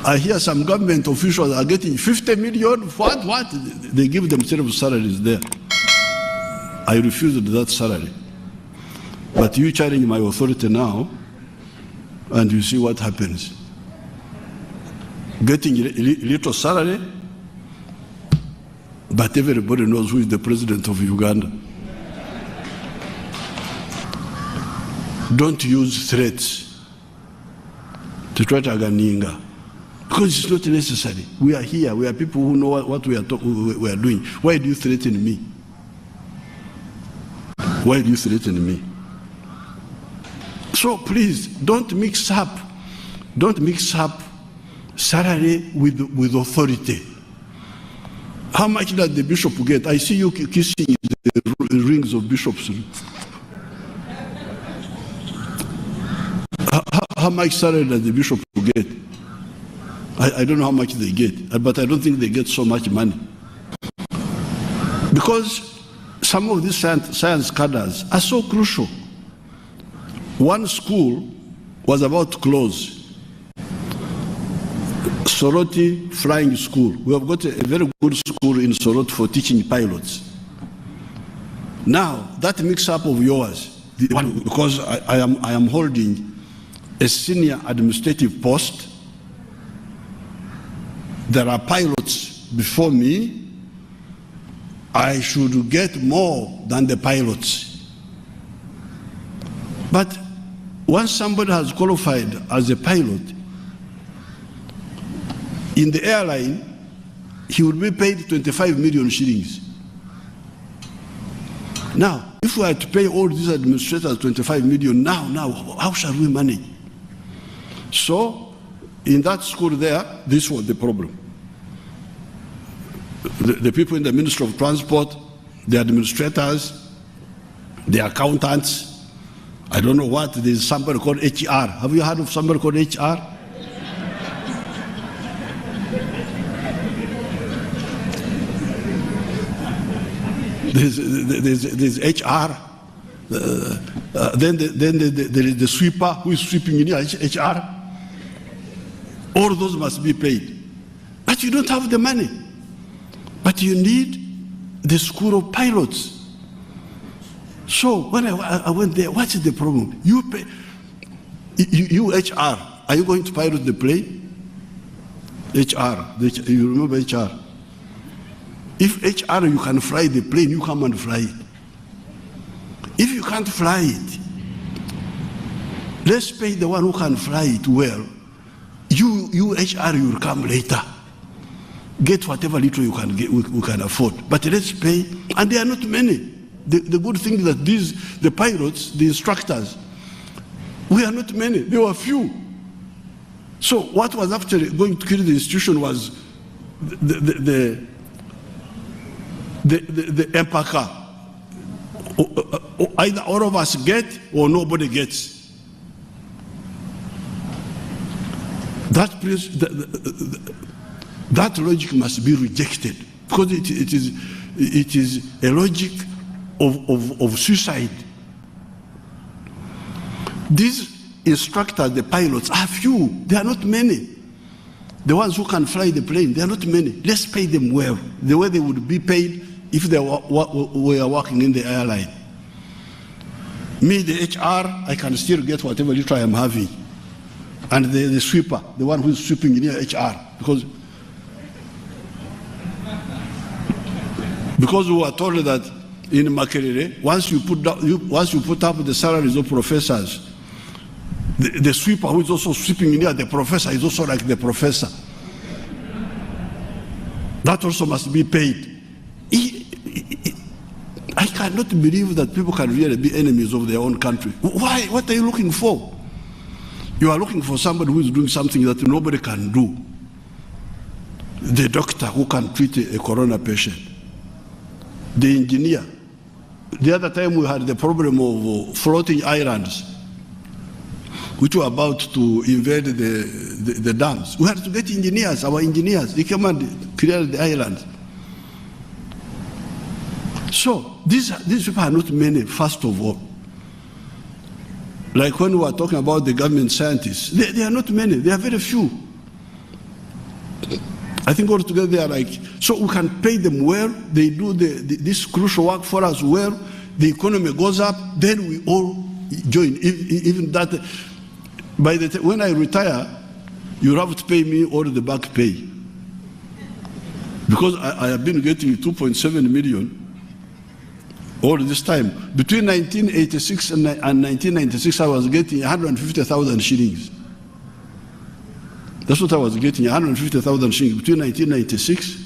I hear some government officials are getting 50 million. What? They give themselves salaries there. I refused that salary. But you challenge my authority now, and you see what happens. Getting a little salary, but everybody knows who is the president of Uganda. Don't use threats to try to aganinga, because it's not necessary. We are here. We are people who know what we are doing. Why do you threaten me? Why do you threaten me? So please, don't mix up salary with authority. How much does the bishop get? I see you kissing the rings of bishops. How much salary does the bishop get? I don't know how much they get, but I don't think they get so much money. Because some of these science cadres are so crucial. One school was about to close, Soroti Flying School. We have got a very good school in Soroti for teaching pilots. Now, that mix-up of yours, because I am holding a senior administrative post, there are pilots before me, I should get more than the pilots. But once somebody has qualified as a pilot, in the airline, he will be paid 25 million shillings. Now, if we are to pay all these administrators 25 million, now, how shall we manage? So, in that school there, this was the problem. The people in the Ministry of Transport, the administrators, the accountants, I don't know what, there's somebody called HR. Have you heard of somebody called HR? There's HR. Then there is the sweeper who is sweeping in HR. All those must be paid. But you don't have the money. But you need the school of pilots. So when I went there, what is the problem? You pay, you HR, are you going to pilot the plane? HR, you remember HR? If HR, you can fly the plane, you come and fly it. If you can't fly it, let's pay the one who can fly it well. You HR, you will come later. Get whatever little you can get, we can afford. But let's pay, and there are not many. The good thing is that the pilots, the instructors, we are not many, there were few. So what was actually going to kill the institution was the empaka. Either all of us get or nobody gets. That logic must be rejected, because it is a logic of suicide. These instructors, the pilots, are few. They are not many. The ones who can fly the plane, they are not many. Let's pay them well, the way they would be paid if they were working in the airline. Me, the HR, I can still get whatever little I am having. And the sweeper, the one who is sweeping in HR, because we were told that in Makerere, once you put up the salaries of professors, the sweeper who is also sweeping in here, the professor is also like the professor. That also must be paid. I cannot believe that people can really be enemies of their own country. Why? What are you looking for? You are looking for somebody who is doing something that nobody can do. The doctor who can treat a corona patient. The engineer. The other time we had the problem of floating islands, which were about to invade the dams. We had to get engineers, our engineers. They came and cleared the islands. So these people are not many, first of all. Like when we were talking about the government scientists, they are not many, they are very few. I think altogether they are like, so we can pay them well, they do this crucial work for us well, the economy goes up, then we all join. Even that, by the time, when I retire, you have to pay me all the back pay. Because I have been getting 2.7 million all this time. Between 1986 and 1996, I was getting 150,000 shillings. That's what I was getting, 150,000 shillings between 1996,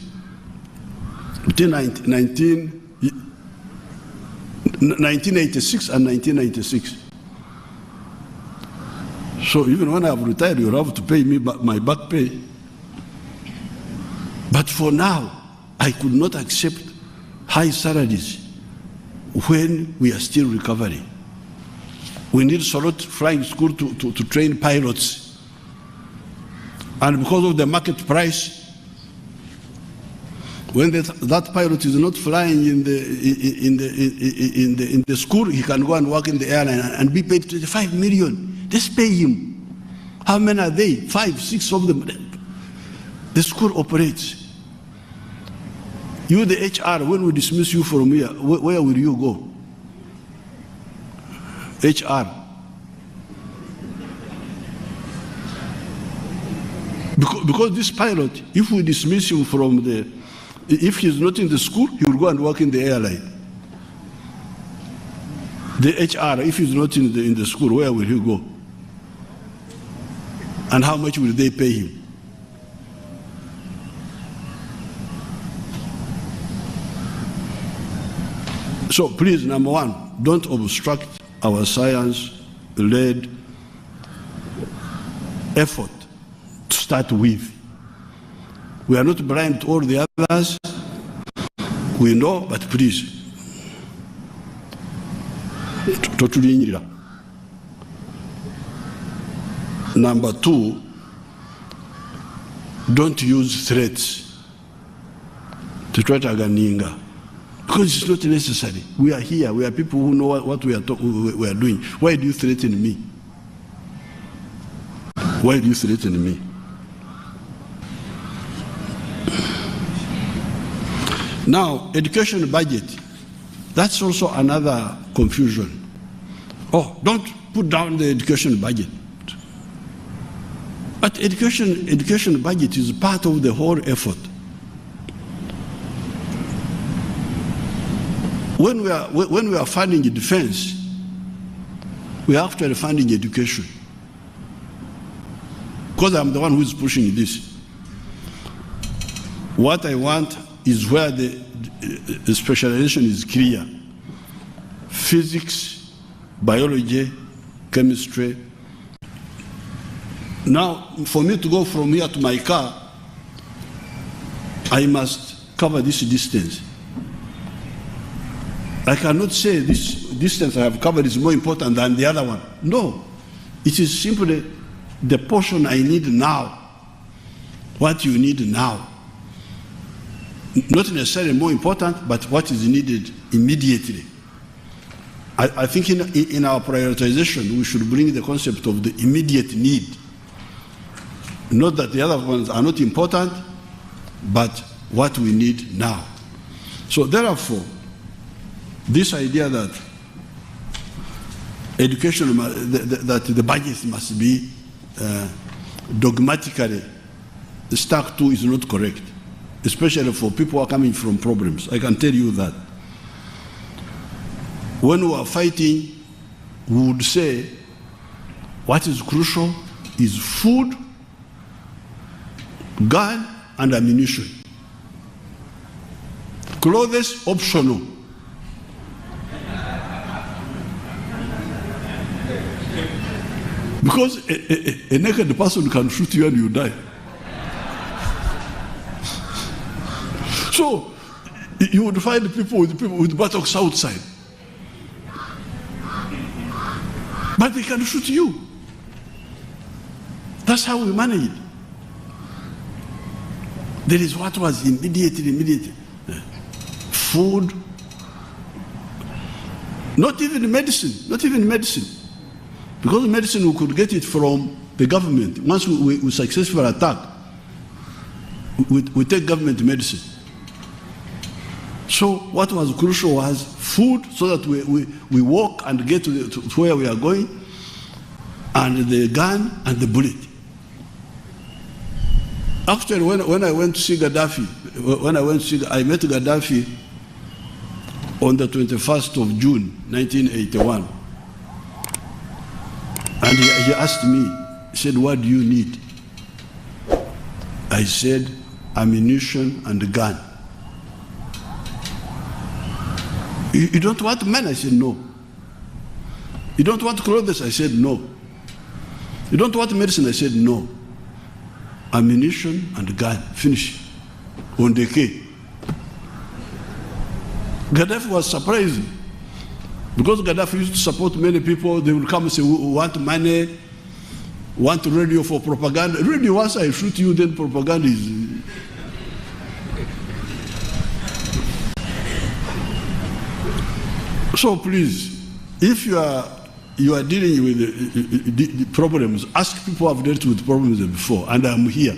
between 1986 and 1996. So even when I've retired, you'll have to pay me my back pay. But for now, I could not accept high salaries when we are still recovering. We need Sorot Flying School to train pilots. And because of the market price, when that pilot is not flying in the school, he can go and work in the airline and be paid 25 million. Just pay him. How many are they? 5, 6 of them. The school operates. You, the HR, when we dismiss you from here, where will you go? HR. Because this pilot, if we dismiss him from if he's not in the school, he will go and work in the airline. The HR, if he's not in the school, where will he go? And how much will they pay him? So please, number one, don't obstruct our science-led effort to start with. We are not blind to all the others. We know, but please, number two, don't use threats to try to aganinga, because it's not necessary. We are here. We are people who know what we are doing. Why do you threaten me? Why do you threaten me? Now, education budget, that's also another confusion. Oh, don't put down the education budget. But education budget is part of the whole effort. When we are funding defense, we are actually funding education. Because I'm the one who is pushing this. What I want is where the specialization is clear. Physics, biology, chemistry. Now, for me to go from here to my car, I must cover this distance. I cannot say this distance I have covered is more important than the other one. No, it is simply the portion I need now, what you need now. Not necessarily more important, but what is needed immediately. I think in our prioritization, we should bring the concept of the immediate need. Not that the other ones are not important, but what we need now. So therefore, this idea that education, that the budget must be dogmatically stuck to is not correct, especially for people who are coming from problems. I can tell you that. When we are fighting, we would say what is crucial is food, gun, and ammunition. Clothes, optional. Because a naked person can shoot you and you die. So you would find people with buttocks outside. But they can shoot you. That's how we manage it. There is what was immediate. Food. Not even medicine. Because medicine, we could get it from the government. Once we successfully attack, we take government medicine. So what was crucial was food, so that we walk and get to where we are going, and the gun and the bullet. Actually, when I went to see Gaddafi, I met Gaddafi on the 21st of June, 1981. And he asked me, he said, what do you need? I said, ammunition and a gun. You don't want men? I said, no. You don't want clothes? I said, no. You don't want medicine? I said, no. Ammunition and gun, finish. On the K. Gaddafi was surprised, because Gaddafi used to support many people. They would come and say, we want money, want radio for propaganda. Radio, once I shoot you, then propaganda is... So please, if you are dealing with the problems, ask people who have dealt with problems before, and I'm here.